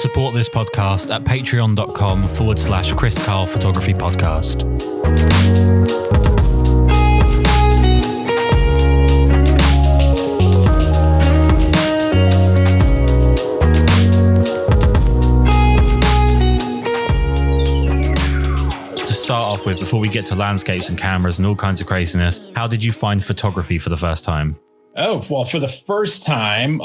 support this podcast at patreon.com/Kris Karl Photography Podcast. To start off with, before we get to landscapes and cameras and all kinds of craziness, how did you find photography for the first time? Oh, well, for the first time,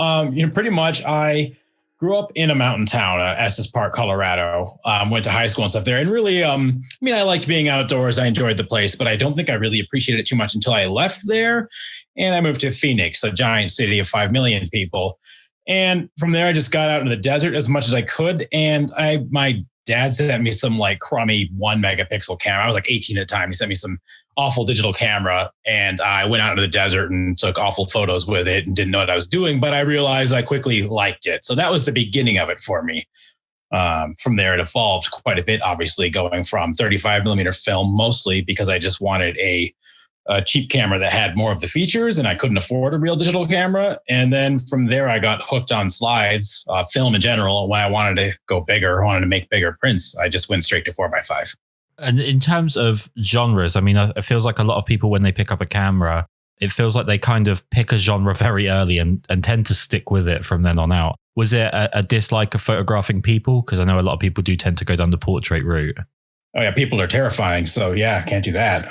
pretty much I grew up in a mountain town, Estes Park, Colorado. Went to high school and stuff there. And really, I liked being outdoors. I enjoyed the place, but I don't think I really appreciated it too much until I left there. And I moved to Phoenix, a giant city of 5 million people. And from there, I just got out into the desert as much as I could. And my dad sent me some like crummy 1 megapixel camera. I was like 18 at the time. He sent me some awful digital camera, and I went out into the desert and took awful photos with it and didn't know what I was doing, but I realized I quickly liked it. So that was the beginning of it for me. From there, it evolved quite a bit, obviously, going from 35 millimeter film, mostly because I just wanted a cheap camera that had more of the features, and I couldn't afford a real digital camera. And then from there, I got hooked on slides, film in general. When I wanted to go bigger, wanted to make bigger prints, I just went straight to 4x5. And in terms of genres, I mean, it feels like a lot of people, when they pick up a camera, it feels like they kind of pick a genre very early and tend to stick with it from then on out. Was it a dislike of photographing people? Because I know a lot of people do tend to go down the portrait route. Oh, yeah, people are terrifying. So, yeah, can't do that.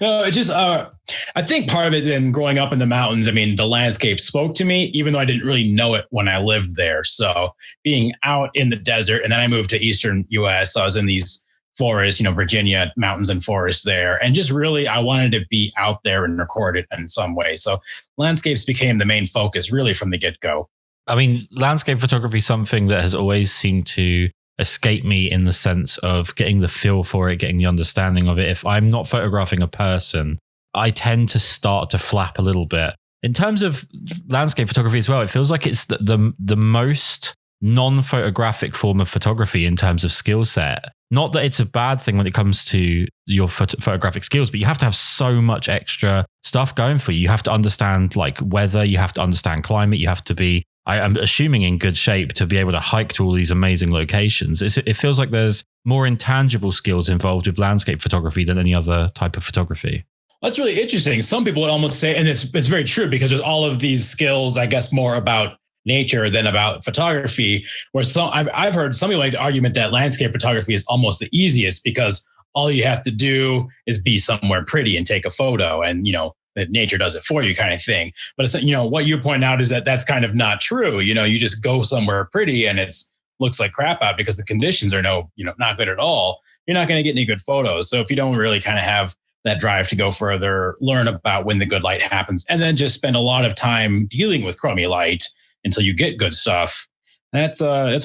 No, it just, I think part of it then growing up in the mountains, I mean, the landscape spoke to me, even though I didn't really know it when I lived there. So being out in the desert, and then I moved to Eastern US. So I was in these forests, Virginia mountains and forests there. And just really, I wanted to be out there and record it in some way. So landscapes became the main focus really from the get-go. I mean, landscape photography is something that has always seemed to escape me in the sense of getting the feel for it, getting the understanding of it. If I'm not photographing a person, I tend to start to flap a little bit. In terms of landscape photography as well, it feels like it's the most non-photographic form of photography in terms of skill set. Not that it's a bad thing when it comes to your photographic skills, but you have to have so much extra stuff going for you. You have to understand like weather, you have to understand climate, you have to be, I am assuming, in good shape to be able to hike to all these amazing locations. It feels like there's more intangible skills involved with landscape photography than any other type of photography. That's really interesting. Some people would almost say, and it's very true, because there's all of these skills, I guess, more about nature than about photography, where I've heard some people make the argument that landscape photography is almost the easiest because all you have to do is be somewhere pretty and take a photo, and, that nature does it for you kind of thing. But it's, what you point out is that that's kind of not true. You just go somewhere pretty and looks like crap out because the conditions are not good at all. You're not going to get any good photos. So if you don't really kind of have that drive to go further, learn about when the good light happens, and then just spend a lot of time dealing with crummy light until you get good stuff, that's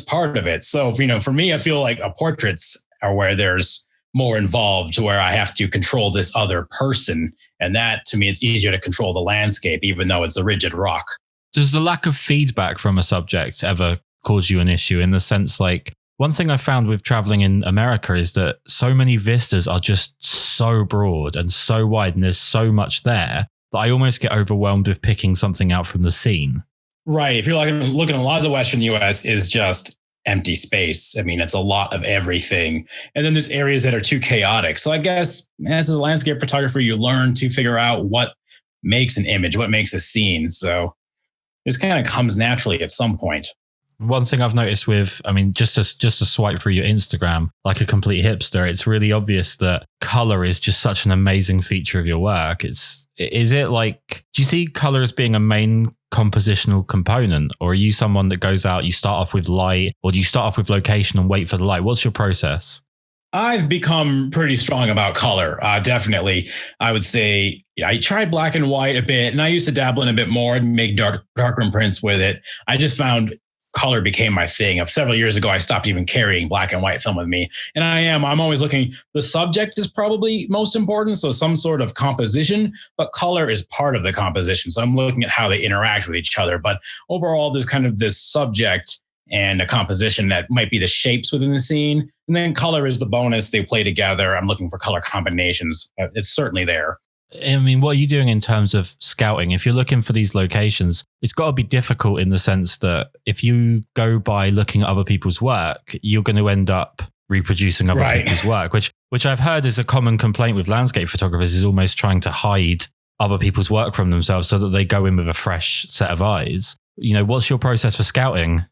part of it. So, for me, I feel like portraits are where there's more involved, to where I have to control this other person. And that, to me, it's easier to control the landscape, even though it's a rigid rock. Does the lack of feedback from a subject ever cause you an issue, in the sense, like, one thing I found with traveling in America is that so many vistas are just so broad and so wide, and there's so much there that I almost get overwhelmed with picking something out from the scene. Right. If you're looking at a lot of the Western US is just empty space. I mean, it's a lot of everything. And then there's areas that are too chaotic. So I guess as a landscape photographer, you learn to figure out what makes an image, what makes a scene. So this kind of comes naturally at some point. One thing I've noticed with, I mean, just to swipe through your Instagram like a complete hipster, it's really obvious that color is just such an amazing feature of your work. Do you see color as being a main compositional component, or are you someone that goes out, you start off with light, or do you start off with location and wait for the light? What's your process? I've become pretty strong about color. Definitely. I would say I tried black and white a bit, and I used to dabble in a bit more and make darkroom prints with it. I just found color became my thing. Several years ago, I stopped even carrying black and white film with me. And I'm always looking, the subject is probably most important. So some sort of composition, but color is part of the composition. So I'm looking at how they interact with each other. But overall, there's kind of this subject and a composition that might be the shapes within the scene. And then color is the bonus. They play together. I'm looking for color combinations. It's certainly there. I mean, what are you doing in terms of scouting? If you're looking for these locations, it's got to be difficult in the sense that if you go by looking at other people's work, you're going to end up reproducing other people's work, which I've heard is a common complaint with landscape photographers, is almost trying to hide other people's work from themselves so that they go in with a fresh set of eyes. What's your process for scouting?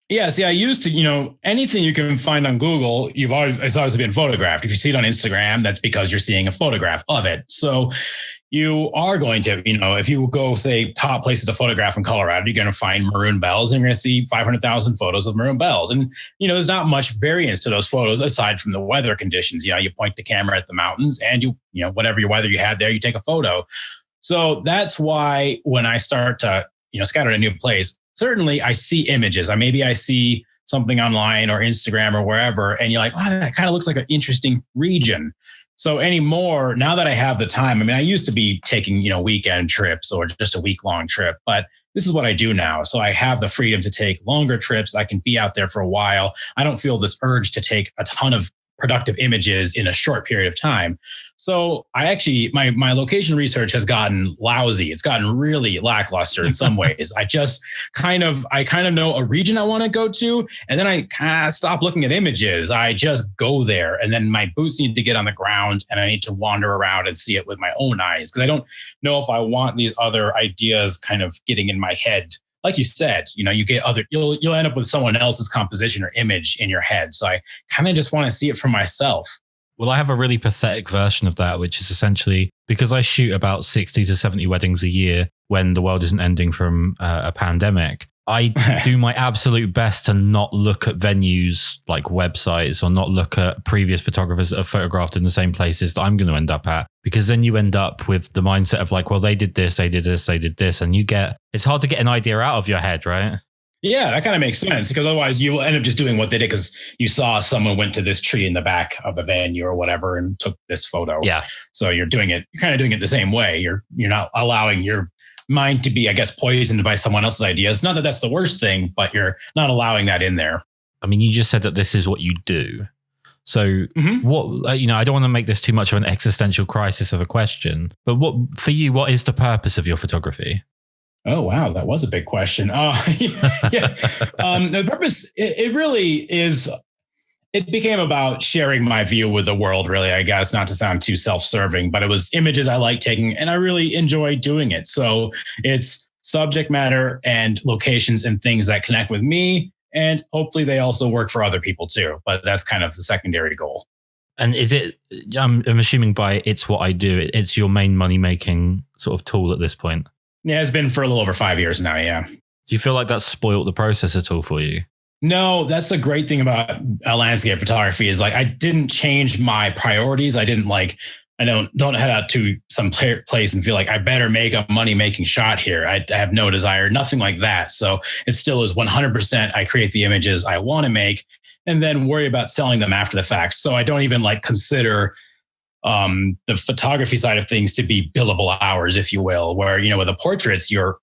Yeah, see, I used to, anything you can find on Google, it's always been photographed. If you see it on Instagram, that's because you're seeing a photograph of it. So you are going to, if you go say top places to photograph in Colorado, you're going to find maroon bells and you're going to see 500,000 photos of maroon bells. And, there's not much variance to those photos aside from the weather conditions. You point the camera at the mountains and whatever your weather you had there, you take a photo. So that's why when I start to, scout at a new place, certainly I see images. Maybe I see something online or Instagram or wherever, and you're like, oh, that kind of looks like an interesting region. So anymore, now that I have the time, I used to be taking, weekend trips or just a week-long trip, but this is what I do now. So I have the freedom to take longer trips. I can be out there for a while. I don't feel this urge to take a ton of productive images in a short period of time. So I actually, my location research has gotten lousy. It's gotten really lackluster in some ways. I kind of know a region I want to go to, and then I kind of stop looking at images. I just go there, and then my boots need to get on the ground, and I need to wander around and see it with my own eyes, because I don't know if I want these other ideas kind of getting in my head. Like you said, you'll end up with someone else's composition or image in your head. So I kind of just want to see it for myself. Well, I have a really pathetic version of that, which is essentially because I shoot about 60 to 70 weddings a year when the world isn't ending from a pandemic. I do my absolute best to not look at venues like websites or not look at previous photographers that have photographed in the same places that I'm going to end up at, because then you end up with the mindset of like, well, they did this, they did this, they did this. And it's hard to get an idea out of your head, right? Yeah, that kind of makes sense, because otherwise you will end up just doing what they did because you saw someone went to this tree in the back of a venue or whatever and took this photo. Yeah. So you're kind of doing it the same way. You're not allowing your mind to be, I guess, poisoned by someone else's ideas. Not that that's the worst thing, but you're not allowing that in there. I mean, you just said that this is what you do. So what, I don't want to make this too much of an existential crisis of a question, but for you, what is the purpose of your photography? Oh, wow. That was a big question. The purpose, it really is, it became about sharing my view with the world, really, I guess, not to sound too self-serving, but it was images I like taking and I really enjoy doing it. So it's subject matter and locations and things that connect with me. And hopefully they also work for other people too. But that's kind of the secondary goal. And is it, I'm assuming by it's what I do, it's your main money-making sort of tool at this point? Yeah, it's been for a little over 5 years now, yeah. Do you feel like that's spoiled the process at all for you? No, that's the great thing about landscape photography is like I didn't change my priorities. I don't head out to some place and feel like I better make a money-making shot here. I have no desire, nothing like that. So it still is 100%. I create the images I want to make and then worry about selling them after the fact. So I don't even consider the photography side of things to be billable hours, if you will, where, with the portraits, you're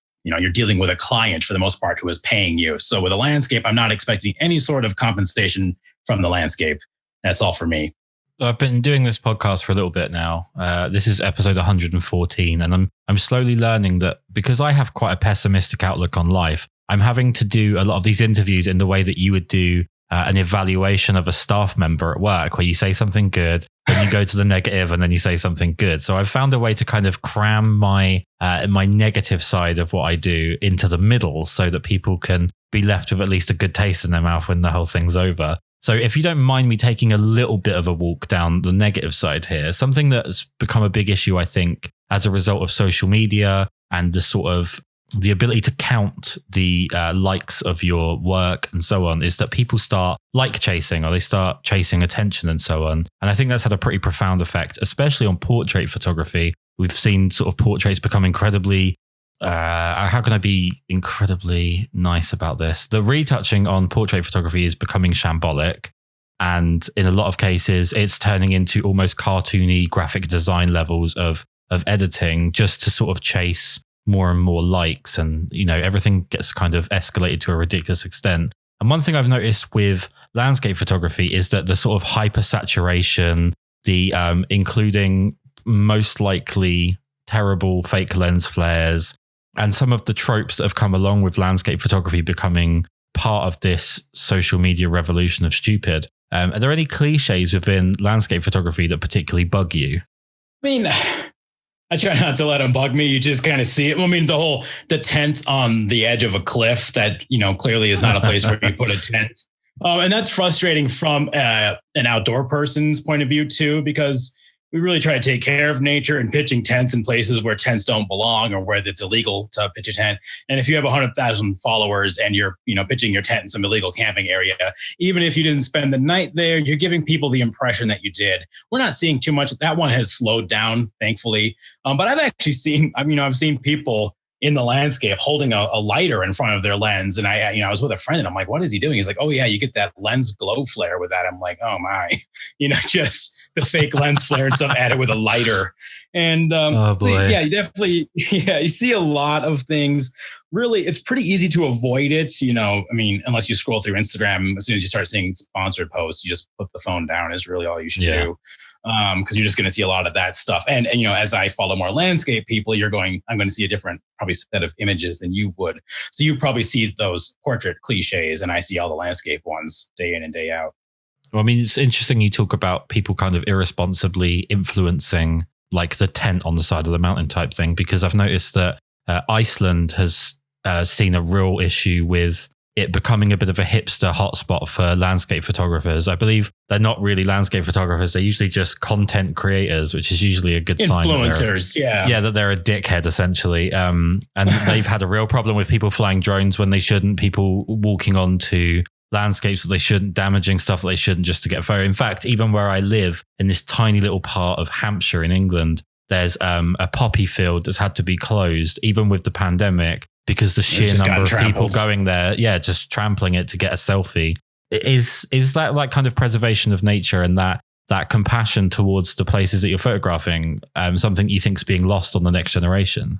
dealing with a client for the most part who is paying you. So with a landscape, I'm not expecting any sort of compensation from the landscape. That's all for me. I've been doing this podcast for a little bit now. This is episode 114, and I'm slowly learning that because I have quite a pessimistic outlook on life, I'm having to do a lot of these interviews in the way that you would do an evaluation of a staff member at work, where you say something good, then you go to the negative, and then you say something good. So I've found a way to kind of cram my negative side of what I do into the middle so that people can be left with at least a good taste in their mouth when the whole thing's over. So if you don't mind me taking a little bit of a walk down the negative side here, something that's become a big issue, I think, as a result of social media and the sort of the ability to count the likes of your work and so on, is that people start like chasing, or they start chasing attention and so on. And I think that's had a pretty profound effect, especially on portrait photography. We've seen sort of portraits become incredibly, how can I be incredibly nice about this? The retouching on portrait photography is becoming shambolic. And in a lot of cases, it's turning into almost cartoony graphic design levels of editing just to sort of chase more and more likes, and everything gets kind of escalated to a ridiculous extent. And one thing I've noticed with landscape photography is that the sort of hypersaturation, the including most likely terrible fake lens flares, and some of the tropes that have come along with landscape photography becoming part of this social media revolution of stupid. Are there any cliches within landscape photography that particularly bug you? I mean, I try not to let them bug me. You just kind of see it. I mean, the tent on the edge of a cliff that, clearly is not a place where you put a tent. And that's frustrating from an outdoor person's point of view too, because we really try to take care of nature and pitching tents in places where tents don't belong or where it's illegal to pitch a tent. And if you have 100,000 followers and you're, pitching your tent in some illegal camping area, even if you didn't spend the night there, you're giving people the impression that you did. We're not seeing too much. That one has slowed down, thankfully. But I've actually seen, I've seen people in the landscape holding a lighter in front of their lens. And I was with a friend and I'm like, what is he doing? He's like, oh yeah, you get that lens glow flare with that. I'm like, oh my, just the fake lens flare and stuff added with a lighter. And so yeah, you definitely, you see a lot of things. Really, it's pretty easy to avoid it. Unless you scroll through Instagram, as soon as you start seeing sponsored posts, you just put the phone down is really all you should do. Because you're just going to see a lot of that stuff. And as I follow more landscape people, I'm going to see a different probably set of images than you would. So you probably see those portrait cliches and I see all the landscape ones day in and day out. Well, it's interesting you talk about people kind of irresponsibly influencing like the tent on the side of the mountain type thing, because I've noticed that Iceland has seen a real issue with it becoming a bit of a hipster hotspot for landscape photographers. I believe they're not really landscape photographers. They're usually just content creators, which is usually a good sign. Influencers, Yeah, that they're a dickhead, essentially. And they've had a real problem with people flying drones when they shouldn't, people walking onto landscapes that they shouldn't, damaging stuff that they shouldn't just to get a photo. In fact, even where I live in this tiny little part of Hampshire in England, there's a poppy field that's had to be closed, even with the pandemic, because the sheer number of people going there, just trampling it to get a selfie. Is that like kind of preservation of nature and that compassion towards the places that you're photographing something you think is being lost on the next generation?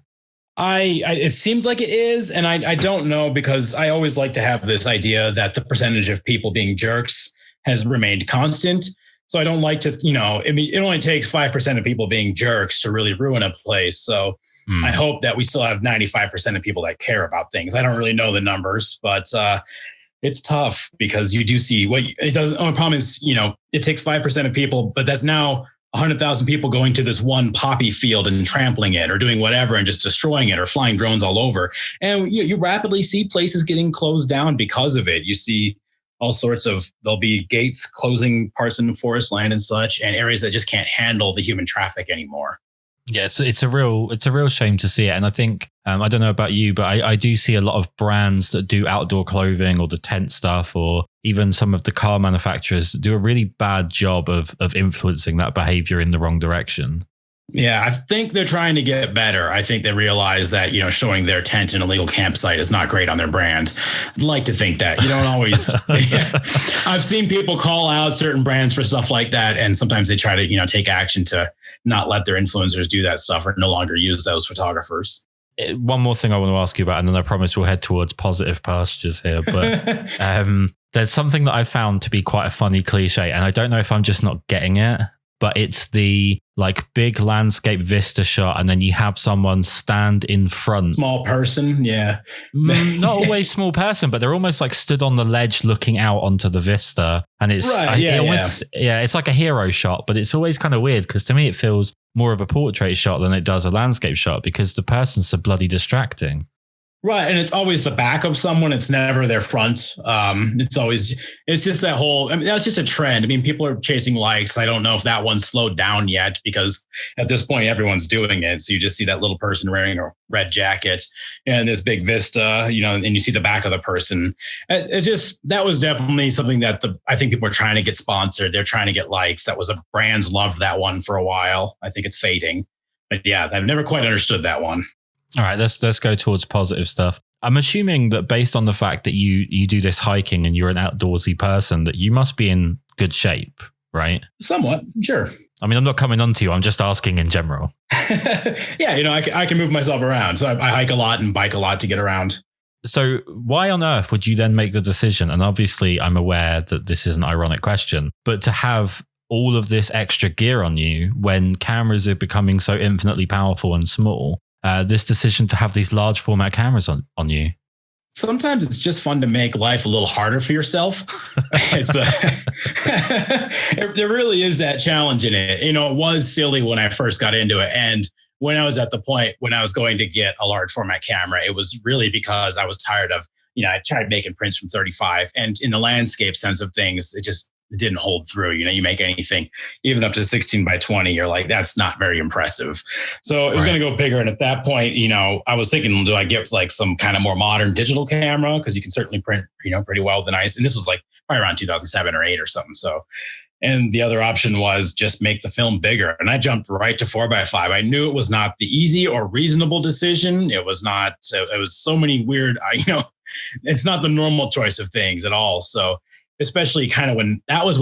It seems like it is. And I don't know, because I always like to have this idea that the percentage of people being jerks has remained constant. So I don't like to, it only takes 5% of people being jerks to really ruin a place. So I hope that we still have 95% of people that care about things. I don't really know the numbers, but it's tough because you do see what it does. The only problem is, it takes 5% of people, but that's now 100,000 people going to this one poppy field and trampling it or doing whatever and just destroying it or flying drones all over. And you rapidly see places getting closed down because of it. You see all sorts of, there'll be gates closing parts in the forest land and such, and areas that just can't handle the human traffic anymore. Yeah, it's a real shame to see it. And I think, I don't know about you, but I do see a lot of brands that do outdoor clothing or the tent stuff, or even some of the car manufacturers do a really bad job of influencing that behavior in the wrong direction. Yeah, I think they're trying to get better. I think they realize that, showing their tent in a legal campsite is not great on their brand. I'd like to think that. You don't always. I've seen people call out certain brands for stuff like that. And sometimes they try to, take action to not let their influencers do that stuff or no longer use those photographers. One more thing I want to ask you about, and then I promise we'll head towards positive pastures here. But there's something that I found to be quite a funny cliche, and I don't know if I'm just not getting it. But it's the like big landscape vista shot, and then you have someone stand in front. Small person, yeah. Not always small person, but they're almost like stood on the ledge looking out onto the vista. And it's it's like a hero shot, but it's always kind of weird because to me it feels more of a portrait shot than it does a landscape shot because the person's so bloody distracting. Right. And it's always the back of someone. It's never their front. It's just that whole, that's just a trend. People are chasing likes. I don't know if that one's slowed down yet because at this point, everyone's doing it. So you just see that little person wearing a red jacket and this big vista, and you see the back of the person. That was definitely something that I think people are trying to get sponsored. They're trying to get likes. Brands loved that one for a while. I think it's fading. But yeah, I've never quite understood that one. All right, let's go towards positive stuff. I'm assuming that based on the fact that you do this hiking and you're an outdoorsy person, that you must be in good shape, right? Somewhat, sure. I'm not coming on to you. I'm just asking in general. Yeah, I can move myself around. So I hike a lot and bike a lot to get around. So why on earth would you then make the decision? And obviously I'm aware that this is an ironic question, but to have all of this extra gear on you when cameras are becoming so infinitely powerful and small? This decision to have these large format cameras on you? Sometimes it's just fun to make life a little harder for yourself. There really is that challenge in it. It was silly when I first got into it. And when I was at the point when I was going to get a large format camera, it was really because I was tired of, I tried making prints from 35, and in the landscape sense of things, it didn't hold through. You make anything even up to 16 by 20, you're like, that's not very impressive. So it was going to go bigger. And at that point, I was thinking, do I get like some kind of more modern digital camera? Because you can certainly print, pretty well with the nice. And this was like probably around 2007 or 8 or something. So, and the other option was just make the film bigger. And I jumped right to 4x5. I knew it was not the easy or reasonable decision. It was not, it was so many weird, it's not the normal choice of things at all. So especially kind of when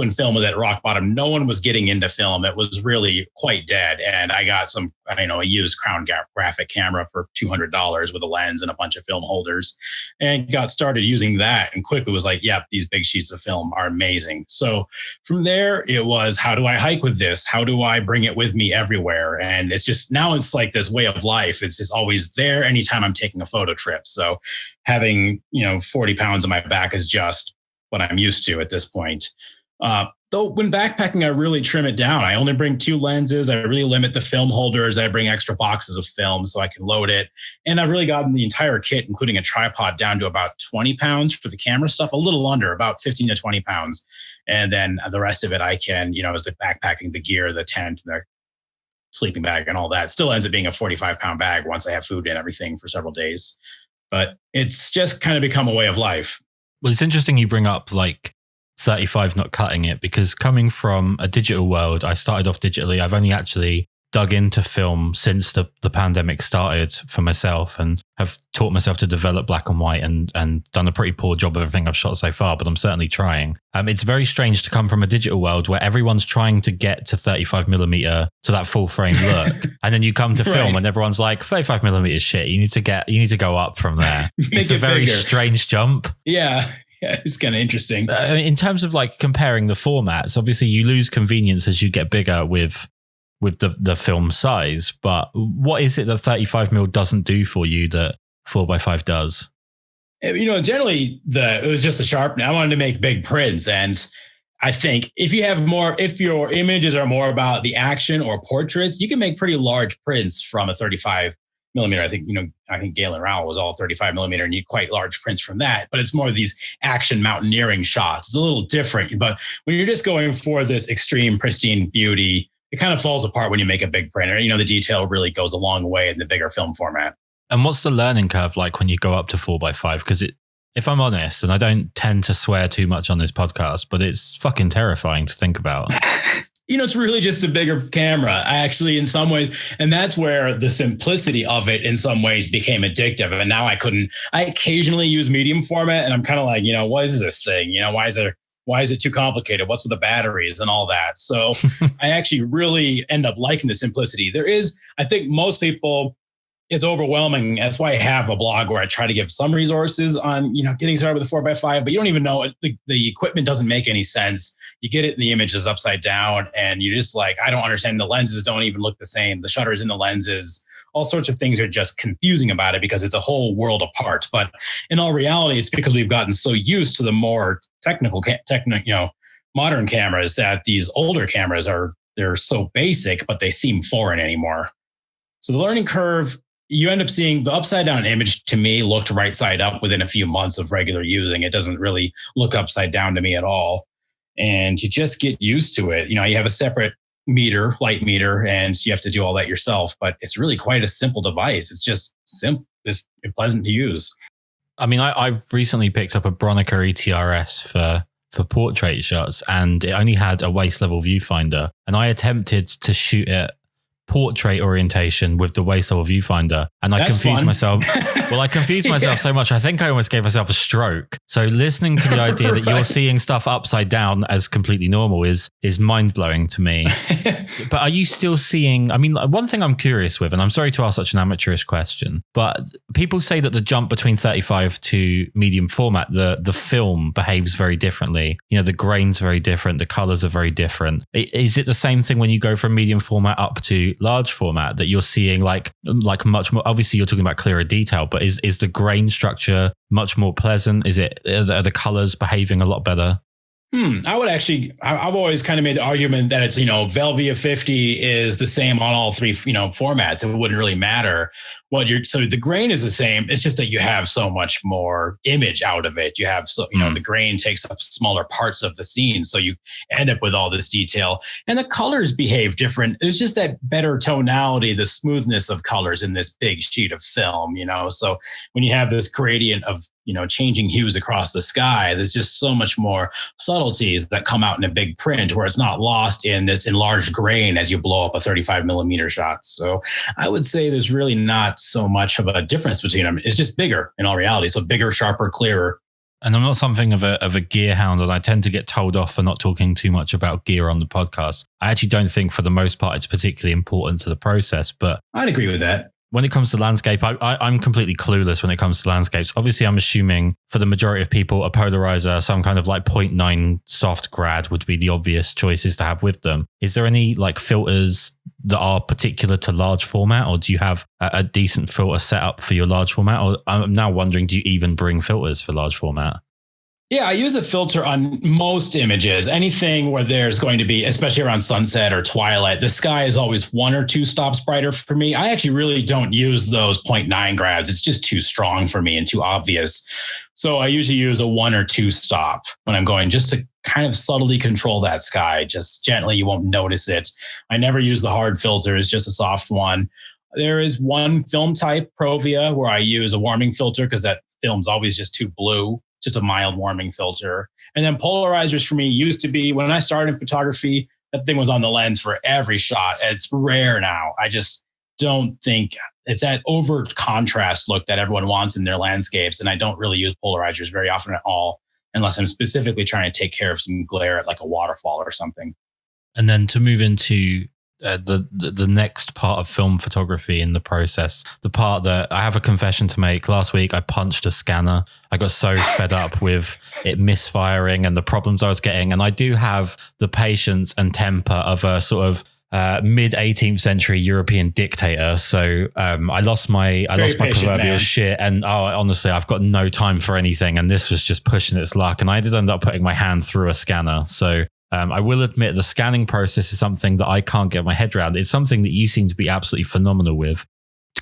film was at rock bottom, no one was getting into film. It was really quite dead. And I got a used Crown graphic camera for $200 with a lens and a bunch of film holders, and got started using that, and quickly was like, yep, these big sheets of film are amazing. So from there, it was, how do I hike with this? How do I bring it with me everywhere? And it's just, now it's like this way of life. It's just always there anytime I'm taking a photo trip. So having, 40 pounds on my back is just what I'm used to at this point. Though when backpacking, I really trim it down. I only bring 2 lenses. I really limit the film holders. I bring extra boxes of film so I can load it. And I've really gotten the entire kit, including a tripod, down to about 20 pounds for the camera stuff, a little under, about 15 to 20 pounds. And then the rest of it, I can, as the backpacking, the gear, the tent, the sleeping bag and all that still ends up being a 45-pound bag once I have food and everything for several days. But it's just kind of become a way of life. Well, it's interesting you bring up like 35 not cutting it, because coming from a digital world, I started off digitally. I've only actually dug into film since the pandemic started for myself, and have taught myself to develop black and white, and done a pretty poor job of everything I've shot so far, but I'm certainly trying. It's very strange to come from a digital world where everyone's trying to get to 35 millimeter to that full frame look. And then you come to film and everyone's like, 35 millimeter is shit. You need to go up from there. It's a very strange jump. Yeah. Yeah, it's kind of interesting. In terms of like comparing the formats, obviously you lose convenience as you get bigger with the film size. But what is it that 35mm doesn't do for you that 4x5 does? Generally it was just the sharpening. I wanted to make big prints, and I think if your images are more about the action or portraits, you can make pretty large prints from a 35mm. I think Galen Rowell was all 35mm, and you get quite large prints from that. But it's more of these action mountaineering shots. It's a little different. But when you're just going for this extreme pristine beauty, it kind of falls apart when you make a big print. The detail really goes a long way in the bigger film format. And what's the learning curve like when you go up to 4x5? Because if I'm honest, and I don't tend to swear too much on this podcast, but it's fucking terrifying to think about. It's really just a bigger camera, actually, in some ways. And that's where the simplicity of it in some ways became addictive. And now I occasionally use medium format, and I'm kind of like, what is this thing? Why is it too complicated? What's with the batteries and all that? So I actually really end up liking the simplicity. I think most people, it's overwhelming. That's why I have a blog where I try to give some resources on, getting started with a 4x5, but you don't even know the equipment doesn't make any sense. You get it in the images upside down, and you're just like, I don't understand. The lenses don't even look the same. The shutters in the lenses, all sorts of things are just confusing about it because it's a whole world apart. But in all reality, it's because we've gotten so used to the more technical, modern cameras that these older cameras they're so basic, but they seem foreign anymore. So the learning curve, you end up seeing the upside down image, to me, looked right side up within a few months of regular using. It doesn't really look upside down to me at all. And you just get used to it. You have a separate light meter, and you have to do all that yourself. But it's really quite a simple device. It's just simple. It's pleasant to use. I mean, I've recently picked up a Bronica ETRS for portrait shots, and it only had a waist level viewfinder. And I attempted to shoot it portrait orientation with the waist level viewfinder. And I confused myself. Well, I confused myself so much. I think I almost gave myself a stroke. So listening to the idea that you're seeing stuff upside down as completely normal is mind blowing to me. But are you still seeing, I mean, one thing I'm curious with, and I'm sorry to ask such an amateurish question, but people say that the jump between 35 to medium format, the film behaves very differently. You know, the grain's very different. The colors are very different. Is it the same thing when you go from medium format up to large format, that you're seeing like much more? Obviously you're talking about clearer detail, but is the grain structure much more pleasant? Are the colors behaving a lot better? I've always kind of made the argument that it's, Velvia 50 is the same on all three, formats. It wouldn't really matter so the grain is the same. It's just that you have so much more image out of it. You have, the grain takes up smaller parts of the scene. So you end up with all this detail, and the colors behave different. There's just that better tonality, the smoothness of colors in this big sheet of film, So when you have this gradient of, changing hues across the sky, there's just so much more subtleties that come out in a big print where it's not lost in this enlarged grain as you blow up a 35 millimeter shot. So I would say there's really not so much of a difference between them. It's just bigger in all reality. So bigger, sharper, clearer. And I'm not something of a gear hound, and I tend to get told off for not talking too much about gear on the podcast. I actually don't think for the most part it's particularly important to the process, but I'd agree with that. When it comes to landscape, I'm completely clueless when it comes to landscapes. Obviously, I'm assuming for the majority of people, a polarizer, some kind of like 0.9 soft grad would be the obvious choices to have with them. Is there any like filters that are particular to large format, or do you have a decent filter set up for your large format? Or I'm now wondering, do you even bring filters for large format? Yeah, I use a filter on most images. Anything where there's going to be, especially around sunset or twilight, the sky is always 1 or 2 stops brighter for me. I actually really don't use those 0.9 grads. It's just too strong for me and too obvious. So I usually use a 1 or 2 stop when I'm going, just to kind of subtly control that sky. Just gently, you won't notice it. I never use the hard filter. It's just a soft one. There is one film type, Provia, where I use a warming filter because that film's always just too blue. Just a mild warming filter. And then polarizers for me used to be, when I started in photography, that thing was on the lens for every shot. It's rare now. I just don't think it's that over contrast look that everyone wants in their landscapes. And I don't really use polarizers very often at all, unless I'm specifically trying to take care of some glare at like a waterfall or something. And then to move into the next part of film photography in the process, the part that I have a confession to make. Last week, I punched a scanner. I got so fed up with it misfiring and the problems I was getting. And I do have the patience and temper of a sort of mid 18th century European dictator. So I lost my proverbial shit, and honestly, I've got no time for anything. And this was just pushing its luck. And I did end up putting my hand through a scanner. So I will admit the scanning process is something that I can't get my head around. It's something that you seem to be absolutely phenomenal with.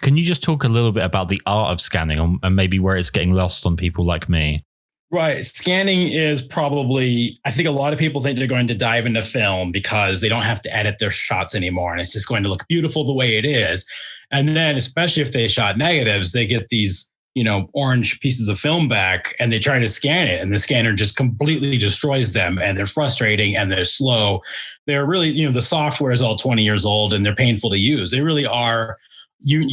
Can you just talk a little bit about the art of scanning and maybe where it's getting lost on people like me? Right. Scanning is probably, I think a lot of people think they're going to dive into film because they don't have to edit their shots anymore. And it's just going to look beautiful the way it is. And then, especially if they shot negatives, they get these, orange pieces of film back and they try to scan it, and the scanner just completely destroys them, and they're frustrating and they're slow. They're really, the software is all 20 years old and they're painful to use. They really are. You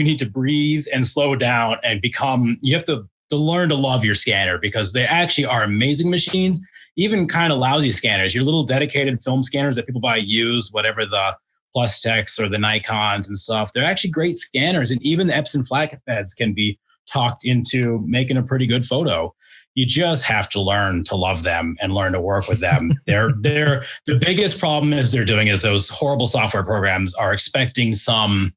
need to breathe and slow down and you have to learn to love your scanner, because they actually are amazing machines. Even kind of lousy scanners, your little dedicated film scanners that people buy used, whatever the Plus Techs or the Nikons and stuff, they're actually great scanners. And even the Epson flatbeds can be talked into making a pretty good photo. You just have to learn to love them and learn to work with them. The biggest problem is those horrible software programs are expecting someone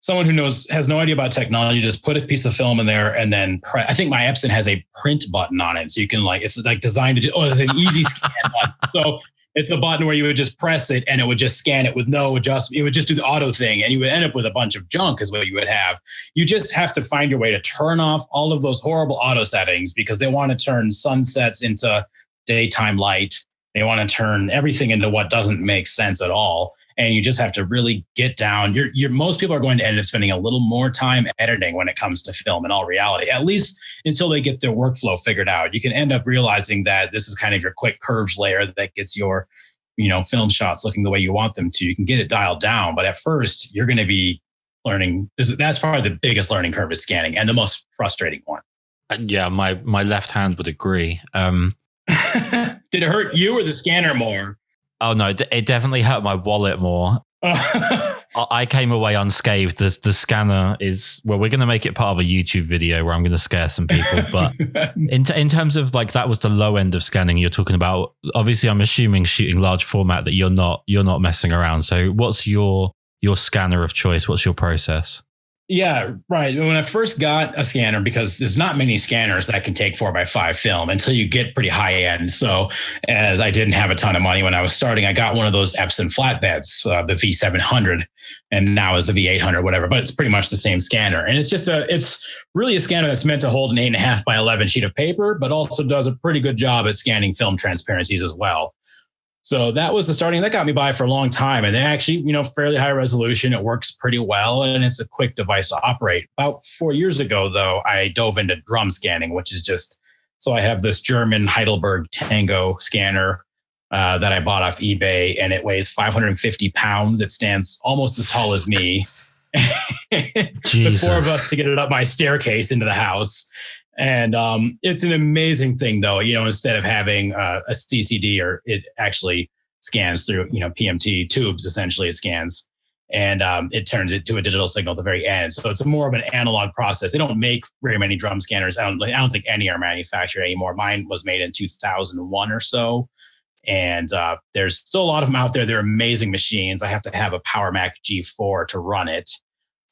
who has no idea about technology, just put a piece of film in there and then I think my Epson has a print button on it. So you can it's like designed to do, it's an easy scan button. So it's a button where you would just press it and it would just scan it with no adjustment. It would just do the auto thing, and you would end up with a bunch of junk is what you would have. You just have to find your way to turn off all of those horrible auto settings, because they want to turn sunsets into daytime light. They want to turn everything into what doesn't make sense at all. And you just have to really get down. Most people are going to end up spending a little more time editing when it comes to film, in all reality, at least until they get their workflow figured out. You can end up realizing that this is kind of your quick curves layer that gets your film shots looking the way you want them to. You can get it dialed down, but at first you're going to be learning. That's probably the biggest learning curve is scanning, and the most frustrating one. Yeah, my left hand would agree. Did it hurt you or the scanner more? Oh no, it definitely hurt my wallet more. I came away unscathed. The scanner is, well, we're going to make it part of a YouTube video where I'm going to scare some people. But in terms of like, that was the low end of scanning you're talking about. Obviously, I'm assuming shooting large format that you're not messing around. So what's your scanner of choice? What's your process? Yeah, right. When I first got a scanner, because there's not many scanners that can take 4x5 film until you get pretty high end. So as I didn't have a ton of money when I was starting, I got one of those Epson flatbeds, the V700, and now is the V800, whatever, but it's pretty much the same scanner. And it's really a scanner that's meant to hold an 8.5 by 11 sheet of paper, but also does a pretty good job at scanning film transparencies as well. So that was the starting. That got me by for a long time. And they actually, fairly high resolution. It works pretty well. And it's a quick device to operate. About 4 years ago, though, I dove into drum scanning, which is so I have this German Heidelberg Tango scanner that I bought off eBay, and it weighs 550 pounds. It stands almost as tall as me. The four of us to get it up my staircase into the house. And it's an amazing thing, though, instead of having a CCD, or it actually scans through, PMT tubes, essentially it scans, and it turns it to a digital signal at the very end. So it's more of an analog process. They don't make very many drum scanners. I don't think any are manufactured anymore. Mine was made in 2001 or so. And there's still a lot of them out there. They're amazing machines. I have to have a PowerMac G4 to run it.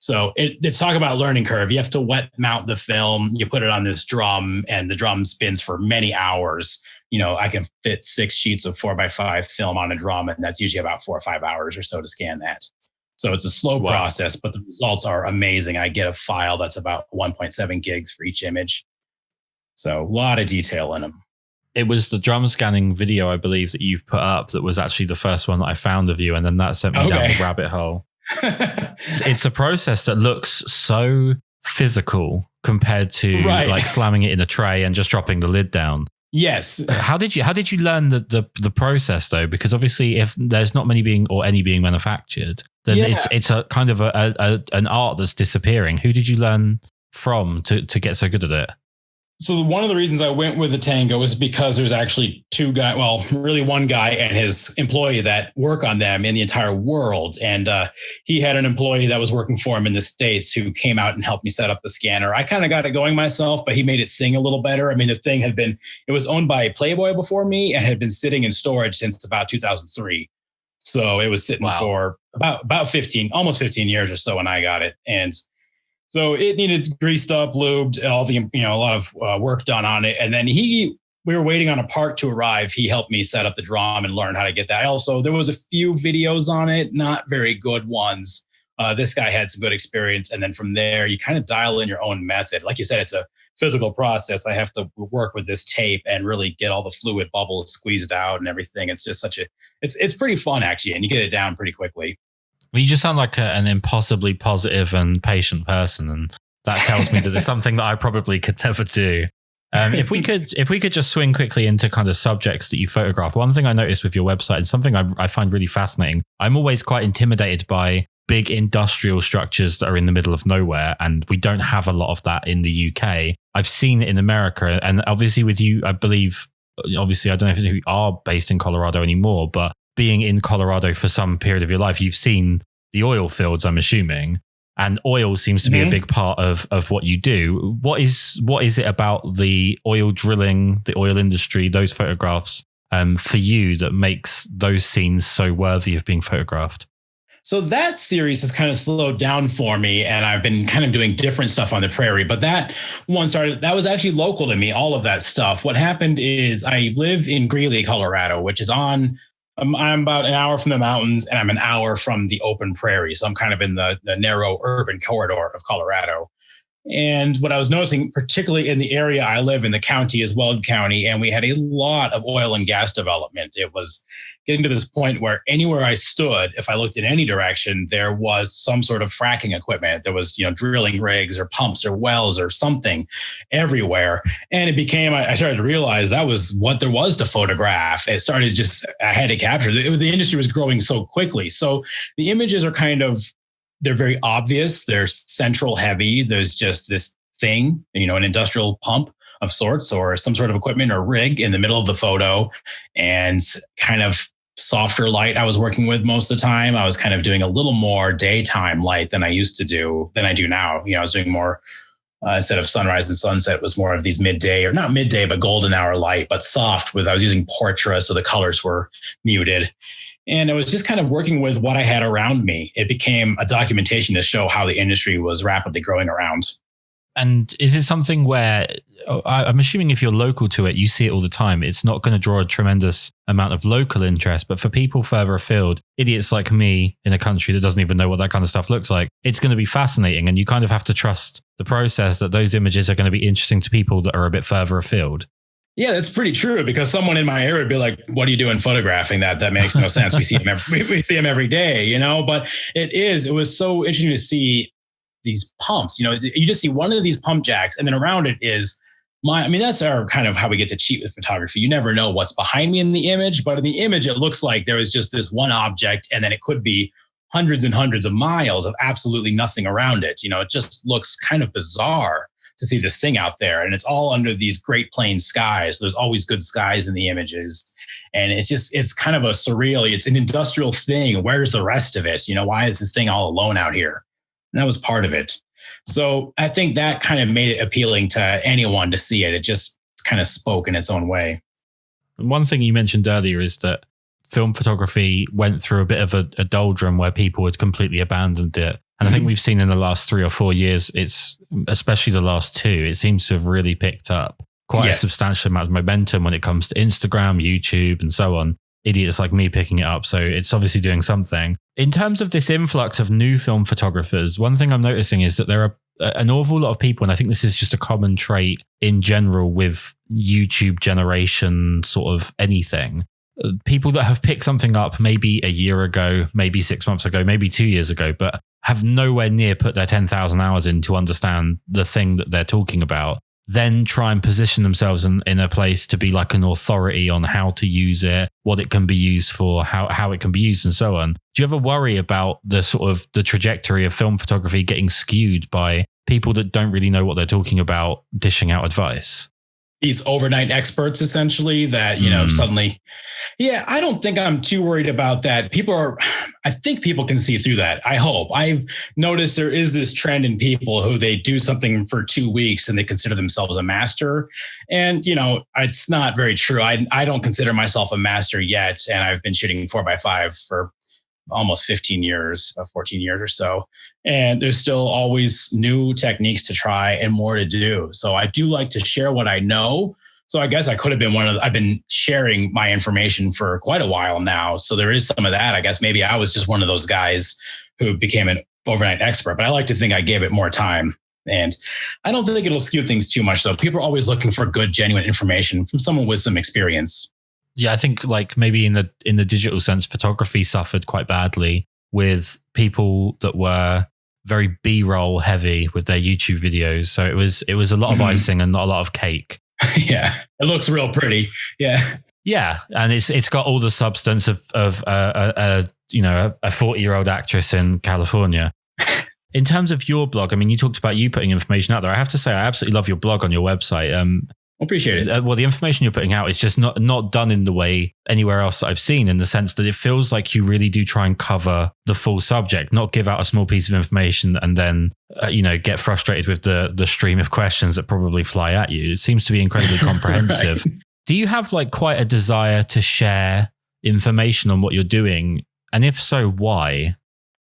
So it's talk about a learning curve. You have to wet mount the film. You put it on this drum, and the drum spins for many hours. I can fit 6 sheets of 4x5 film on a drum, and that's usually about 4 or 5 hours or so to scan that. So it's a slow process, but the results are amazing. I get a file that's about 1.7 gigs for each image. So a lot of detail in them. It was the drum scanning video, I believe, that you've put up that was actually the first one that I found of you. And then that sent me down the rabbit hole. It's a process that looks so physical compared to like slamming it in a tray and just dropping the lid down. Yes. How did you learn the process though? Because obviously, if there's not many being manufactured, then it's a kind of an art that's disappearing. Who did you learn from to get so good at it? So one of the reasons I went with the Tango was because there's actually really one guy and his employee that work on them in the entire world. And he had an employee that was working for him in the States who came out and helped me set up the scanner. I kind of got it going myself, but he made it sing a little better. I mean, the thing it was owned by Playboy before me and had been sitting in storage since about 2003. So it was sitting for about almost 15 years or so when I got it. And so it needed greased up, lubed, a lot of work done on it. And then we were waiting on a part to arrive. He helped me set up the drum and learn how to get that. There was a few videos on it, not very good ones. This guy had some good experience. And then from there, you kind of dial in your own method. Like you said, it's a physical process. I have to work with this tape and really get all the fluid bubbles squeezed out and everything. It's just it's pretty fun, actually. And you get it down pretty quickly. Well, you just sound like an impossibly positive and patient person, and that tells me that there's something that I probably could never do. If we could just swing quickly into kind of subjects that you photograph. One thing I noticed with your website is something I find really fascinating. I'm always quite intimidated by big industrial structures that are in the middle of nowhere, and we don't have a lot of that in the UK. I've seen it in America, and obviously with you, I believe, obviously I don't know if you are based in Colorado anymore, but being in Colorado for some period of your life, you've seen the oil fields, I'm assuming, and oil seems to be a big part of what you do. What is it about the oil drilling, the oil industry, those photographs for you that makes those scenes so worthy of being photographed? So that series has kind of slowed down for me, and I've been kind of doing different stuff on the prairie. But that that was actually local to me, all of that stuff. What happened is I live in Greeley, Colorado, which is I'm about an hour from the mountains, and I'm an hour from the open prairie. So I'm kind of in the narrow urban corridor of Colorado. And what I was noticing, particularly in the area I live in, the county is Weld County, and we had a lot of oil and gas development. It was getting to this point where anywhere I stood, if I looked in any direction, there was some sort of fracking equipment. There was, drilling rigs or pumps or wells or something everywhere. And it became, I started to realize that was what there was to photograph. It started I had to capture. The industry was growing so quickly. So the images are they're very obvious. They're central heavy. There's just this thing, an industrial pump of sorts or some sort of equipment or rig in the middle of the photo, and kind of softer light I was working with most of the time. I was kind of doing a little more daytime light than I do now. I was doing more instead of sunrise and sunset, it was more of these midday, or not midday, but golden hour light, but soft I was using Portra. So the colors were muted. And it was just kind of working with what I had around me. It became a documentation to show how the industry was rapidly growing around. And is it something where, I'm assuming if you're local to it, you see it all the time, it's not going to draw a tremendous amount of local interest, but for people further afield, idiots like me in a country that doesn't even know what that kind of stuff looks like, it's going to be fascinating. And you kind of have to trust the process that those images are going to be interesting to people that are a bit further afield. Yeah, that's pretty true, because someone in my area would be like, what are you doing photographing that? That makes no sense. We see them every day, but it was so interesting to see these pumps. You just see one of these pump jacks, and then around it is that's our kind of how we get to cheat with photography. You never know what's behind me in the image, but in the image, it looks like there is just this one object, and then it could be hundreds and hundreds of miles of absolutely nothing around it. It just looks kind of bizarre to see this thing out there, and it's all under these great plain skies. There's always good skies in the images, and it's kind of it's an industrial thing. Where's the rest of it? Why is this thing all alone out here? And that was part of it. So I think that kind of made it appealing to anyone to see it. It just kind of spoke in its own way. One thing you mentioned earlier is that film photography went through a bit of a doldrum where people had completely abandoned it. And I think we've seen in the last 3 or 4 years, especially the last 2, it seems to have really picked up quite a substantial amount of momentum when it comes to Instagram, YouTube, and so on. Idiots like me picking it up. So it's obviously doing something. In terms of this influx of new film photographers, one thing I'm noticing is that there are an awful lot of people, and I think this is just a common trait in general with YouTube generation, sort of anything. People that have picked something up maybe a year ago, maybe 6 months ago, maybe 2 years ago, but have nowhere near put their 10,000 hours in to understand the thing that they're talking about, then try and position themselves in a place to be like an authority on how to use it, what it can be used for, how it can be used, and so on. Do you ever worry about the sort of the trajectory of film photography getting skewed by people that don't really know what they're talking about, dishing out advice? These overnight experts, essentially, that, suddenly. Yeah, I don't think I'm too worried about that. I think people can see through that. I hope. I've noticed there is this trend in people who they do something for 2 weeks and they consider themselves a master. And, it's not very true. I don't consider myself a master yet. And I've been shooting 4x5 for almost 15 years, 14 years or so. And there's still always new techniques to try and more to do. So I do like to share what I know. So I guess I could have been I've been sharing my information for quite a while now. So there is some of that. I guess maybe I was just one of those guys who became an overnight expert, but I like to think I gave it more time. And I don't think it'll skew things too much, though. People are always looking for good, genuine information from someone with some experience. Yeah, I think like maybe in the digital sense, photography suffered quite badly with people that were very B-roll heavy with their YouTube videos. So it was a lot of icing and not a lot of cake. Yeah, it looks real pretty. Yeah, yeah, and it's got all the substance of a 40-year-old actress in California. In terms of your blog, I mean, you talked about you putting information out there. I have to say, I absolutely love your blog on your website. Appreciate it. Well, the information you're putting out is just not done in the way anywhere else that I've seen, in the sense that it feels like you really do try and cover the full subject, not give out a small piece of information and then, get frustrated with the stream of questions that probably fly at you. It seems to be incredibly comprehensive. Right. Do you have like quite a desire to share information on what you're doing? And if so, why?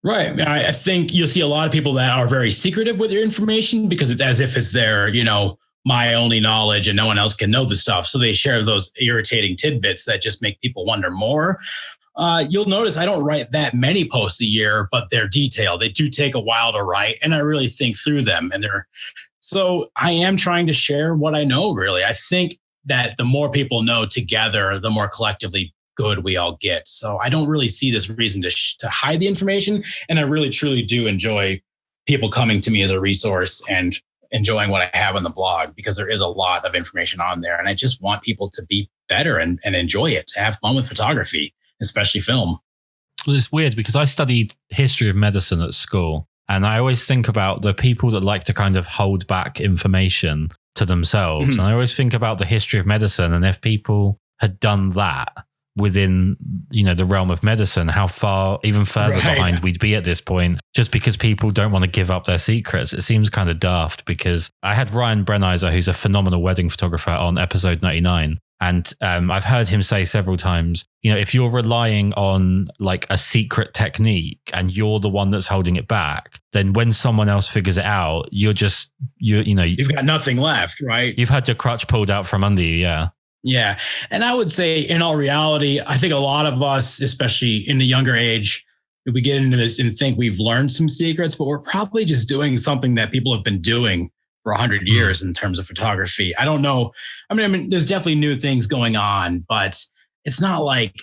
Right. I think you'll see a lot of people that are very secretive with their information because it's as if it's their, my only knowledge and no one else can know the stuff. So they share those irritating tidbits that just make people wonder more. You'll notice I don't write that many posts a year, but they're detailed. They do take a while to write, and I really think through them. And So I am trying to share what I know, really. I think that the more people know together, the more collectively good we all get. So I don't really see this reason to hide the information. And I really, truly do enjoy people coming to me as a resource and enjoying what I have on the blog, because there is a lot of information on there. And I just want people to be better and enjoy it, to have fun with photography, especially film. Well, it's weird because I studied history of medicine at school. And I always think about the people that like to kind of hold back information to themselves. Mm-hmm. And I always think about the history of medicine. And if people had done that within, the realm of medicine, how far, even further behind we'd be at this point, just because people don't want to give up their secrets. It seems kind of daft, because I had Ryan Brenizer, who's a phenomenal wedding photographer, on episode 99. And I've heard him say several times, if you're relying on like a secret technique and you're the one that's holding it back, then when someone else figures it out, you've got nothing left, right? You've had your crutch pulled out from under you. Yeah. Yeah. And I would say, in all reality, I think a lot of us, especially in the younger age, we get into this and think we've learned some secrets, but we're probably just doing something that people have been doing for 100 years in terms of photography. I don't know. I mean, there's definitely new things going on, but it's not like,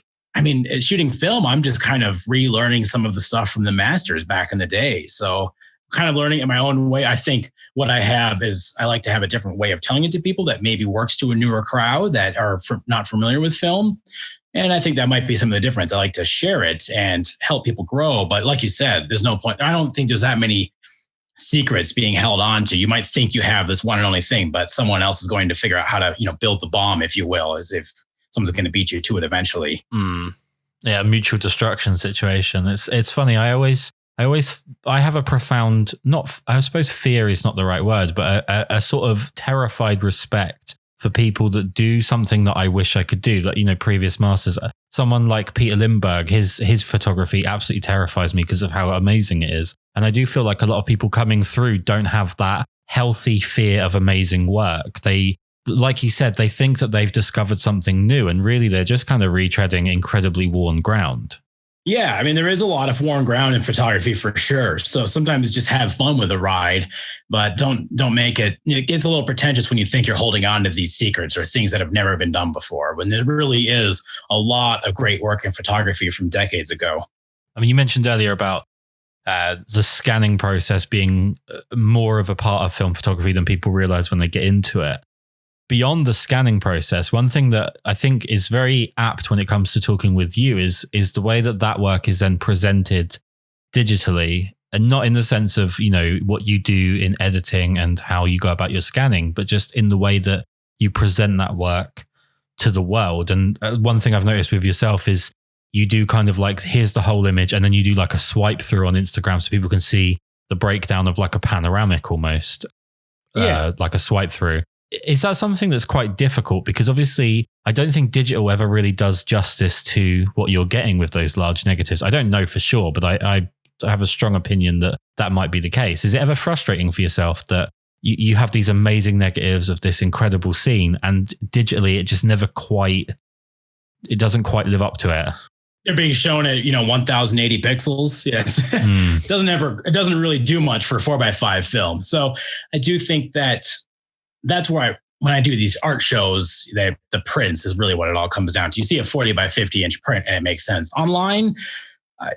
shooting film, I'm just kind of relearning some of the stuff from the masters back in the day. So kind of learning in my own way. I think what I have is I like to have a different way of telling it to people that maybe works to a newer crowd that are not familiar with film. And I think that might be some of the difference. I like to share it and help people grow. But like you said, there's no point. I don't think there's that many secrets being held on to. You might think you have this one and only thing, but someone else is going to figure out how to, build the bomb, if you will, as if someone's going to beat you to it eventually. Yeah, a mutual destruction situation. It's funny. I have a profound, I suppose fear is not the right word, but a sort of terrified respect for people that do something that I wish I could do. Like, previous masters, someone like Peter Lindbergh, his photography absolutely terrifies me because of how amazing it is. And I do feel like a lot of people coming through don't have that healthy fear of amazing work. They, like you said, they think that they've discovered something new, and really they're just kind of retreading incredibly worn ground. Yeah, there is a lot of worn ground in photography for sure. So sometimes just have fun with the ride, but don't make it. It gets a little pretentious when you think you're holding on to these secrets or things that have never been done before, when there really is a lot of great work in photography from decades ago. You mentioned earlier about the scanning process being more of a part of film photography than people realize when they get into it. Beyond the scanning process, one thing that I think is very apt when it comes to talking with you is the way that work is then presented digitally, and not in the sense of, what you do in editing and how you go about your scanning, but just in the way that you present that work to the world. And one thing I've noticed with yourself is you do kind of like, here's the whole image, and then you do like a swipe through on Instagram so people can see the breakdown of like a panoramic almost, like a swipe through. Is that something that's quite difficult? Because obviously I don't think digital ever really does justice to what you're getting with those large negatives. I don't know for sure, but I have a strong opinion that might be the case. Is it ever frustrating for yourself that you have these amazing negatives of this incredible scene, and digitally it just it doesn't quite live up to it? They're being shown at 1080 pixels. Yes, it doesn't really do much for 4x5 film. So I do think that's where when I do these art shows, the prints is really what it all comes down to. You see a 40 by 50 inch print and it makes sense. Online,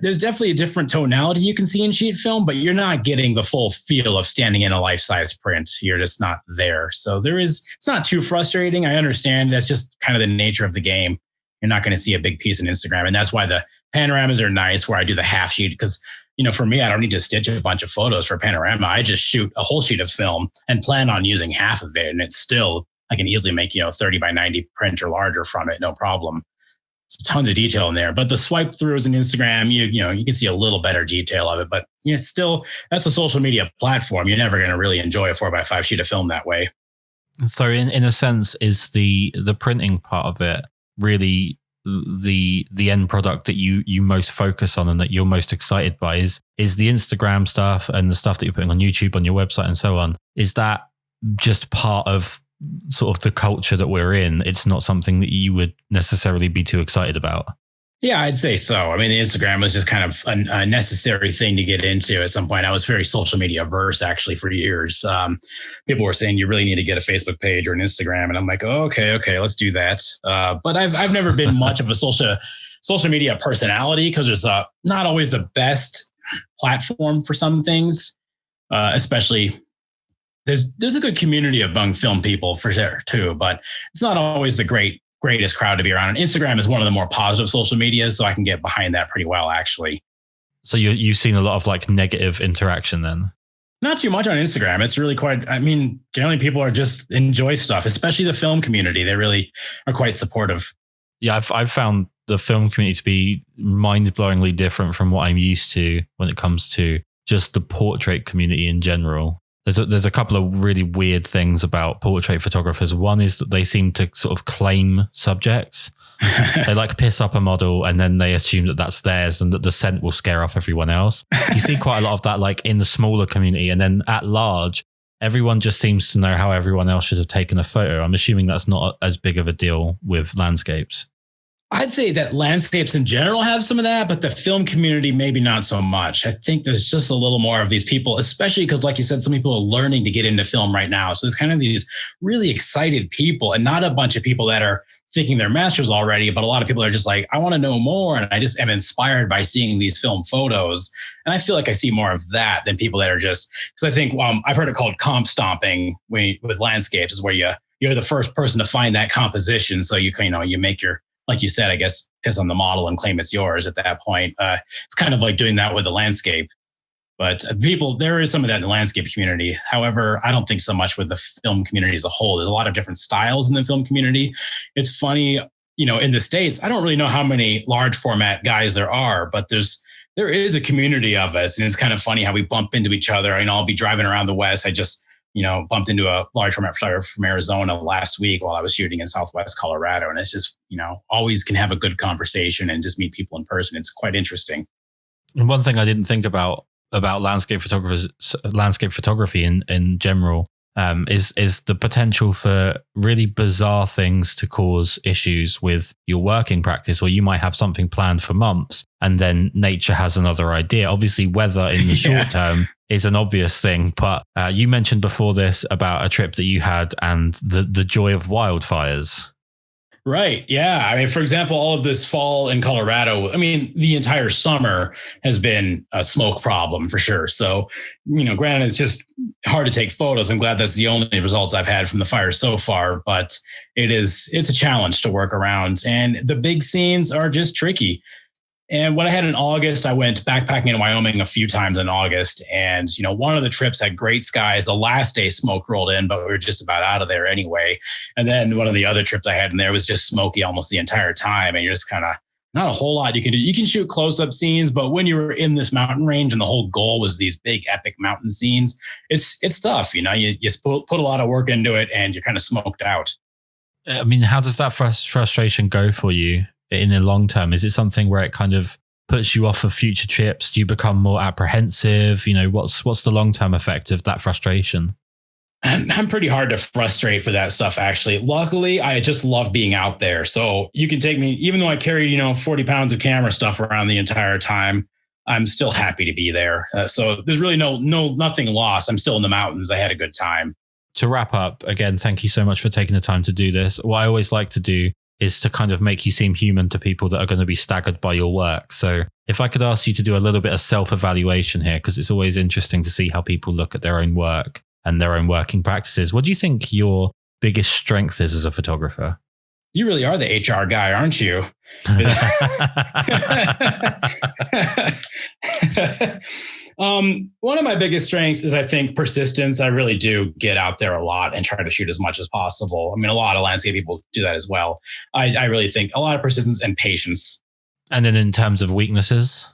there's definitely a different tonality you can see in sheet film, but you're not getting the full feel of standing in a life-size print. You're just not there. So it's not too frustrating. I understand that's just kind of the nature of the game. You're not going to see a big piece on Instagram. And that's why the panoramas are nice, where I do the half sheet, because for me, I don't need to stitch a bunch of photos for a panorama. I just shoot a whole sheet of film and plan on using half of it. And it's still, I can easily make, 30 by 90 print or larger from it. No problem. There's tons of detail in there, but the swipe throughs on Instagram, you can see a little better detail of it, but it's still, that's a social media platform. You're never going to really enjoy a 4x5 sheet of film that way. So in a sense, is the printing part of it really the end product that you most focus on and that you're most excited by? Is the Instagram stuff and the stuff that you're putting on YouTube, on your website and so on, is that just part of sort of the culture that we're in? It's not something that you would necessarily be too excited about? Yeah, I'd say so. I mean, the Instagram was just kind of a necessary thing to get into at some point. I was very social media averse actually for years. People were saying you really need to get a Facebook page or an Instagram, and I'm like, oh, okay, let's do that. But I've never been much of a social media personality because it's not always the best platform for some things, especially. There's a good community among film people for sure too, but it's not always the greatest crowd to be around. And Instagram is one of the more positive social medias, so I can get behind that pretty well, actually. So you've seen a lot of like negative interaction then? Not too much on Instagram. It's really quite, I mean, generally people are just enjoy stuff, especially the film community. They really are quite supportive. Yeah, I've found the film community to be mind-blowingly different from what I'm used to when it comes to just the portrait community in general. There's a couple of really weird things about portrait photographers. One is that they seem to sort of claim subjects. They like piss up a model and then they assume that that's theirs and that the scent will scare off everyone else. You see quite a lot of that like in the smaller community, and then at large, everyone just seems to know how everyone else should have taken a photo. I'm assuming that's not as big of a deal with landscapes. I'd say that landscapes in general have some of that, but the film community, maybe not so much. I think there's just a little more of these people, especially because, like you said, some people are learning to get into film right now. So there's kind of these really excited people, and not a bunch of people that are thinking they're masters already, but a lot of people are just like, I want to know more. And I just am inspired by seeing these film photos. And I feel like I see more of that than people that are just, because I think I've heard it called comp stomping with landscapes, is where you're the first person to find that composition. So you make your, like you said, I guess, piss on the model and claim it's yours at that point. It's kind of like doing that with the landscape. But there is some of that in the landscape community. However, I don't think so much with the film community as a whole. There's a lot of different styles in the film community. It's funny, in the States, I don't really know how many large format guys there are, but there is a community of us. And it's kind of funny how we bump into each other. I'll be driving around the West. I just bumped into a large format photographer from Arizona last week while I was shooting in Southwest Colorado. And it's just, always can have a good conversation and just meet people in person. It's quite interesting. And one thing I didn't think about landscape photography in general, is the potential for really bizarre things to cause issues with your working practice, or you might have something planned for months and then nature has another idea. Obviously, weather in the short term is an obvious thing, but you mentioned before this about a trip that you had and the joy of wildfires. Right. Yeah. I mean, for example, all of this fall in Colorado, the entire summer has been a smoke problem for sure. So, granted, it's just hard to take photos. I'm glad that's the only results I've had from the fire so far, but it's a challenge to work around. And the big scenes are just tricky. And what I had in August, I went backpacking in Wyoming a few times in August. And, one of the trips had great skies. The last day smoke rolled in, but we were just about out of there anyway. And then one of the other trips I had in there was just smoky almost the entire time. And you're just kind of not a whole lot you can do. You can shoot close-up scenes, but when you were in this mountain range and the whole goal was these big epic mountain scenes, it's tough. You put a lot of work into it and you're kind of smoked out. I mean, how does that frustration go for you in the long term? Is it something where it kind of puts you off of future trips? Do you become more apprehensive? What's the long-term effect of that frustration? I'm pretty hard to frustrate for that stuff, actually. Luckily, I just love being out there. So you can take me, even though I carried, 40 pounds of camera stuff around the entire time, I'm still happy to be there. So there's really nothing lost. I'm still in the mountains. I had a good time. To wrap up, again, thank you so much for taking the time to do this. What I always like to do is to kind of make you seem human to people that are going to be staggered by your work. So if I could ask you to do a little bit of self-evaluation here, because it's always interesting to see how people look at their own work and their own working practices. What do you think your biggest strength is as a photographer? You really are the HR guy, aren't you? One of my biggest strengths is, I think, persistence. I really do get out there a lot and try to shoot as much as possible. A lot of landscape people do that as well. I really think a lot of persistence and patience. And then in terms of weaknesses?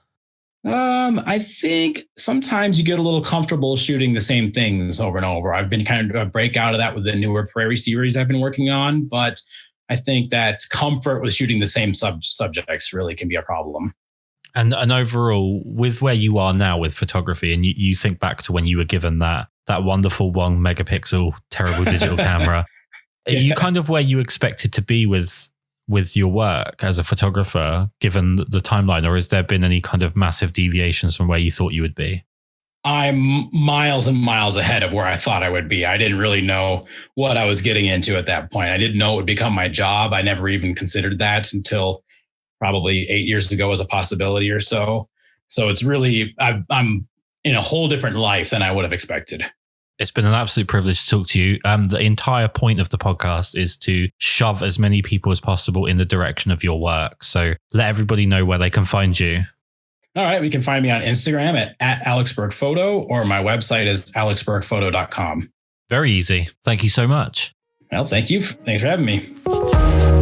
I think sometimes you get a little comfortable shooting the same things over and over. I've been kind of a break out of that with the newer Prairie series I've been working on, but I think that comfort with shooting the same subjects really can be a problem. And overall, with where you are now with photography, and you think back to when you were given that wonderful 1 megapixel terrible digital camera, are you kind of where you expected to be with with your work as a photographer, given the timeline, or has there been any kind of massive deviations from where you thought you would be? I'm miles and miles ahead of where I thought I would be. I didn't really know what I was getting into at that point. I didn't know it would become my job. I never even considered that until probably 8 years ago as a possibility or so. So it's really, I'm in a whole different life than I would have expected. It's been an absolute privilege to talk to you. The entire point of the podcast is to shove as many people as possible in the direction of your work. So let everybody know where they can find you. All right. You can find me on Instagram at AlexBurkePhoto, or my website is alexburkephoto.com. Very easy. Thank you so much. Well, thank you. Thanks for having me.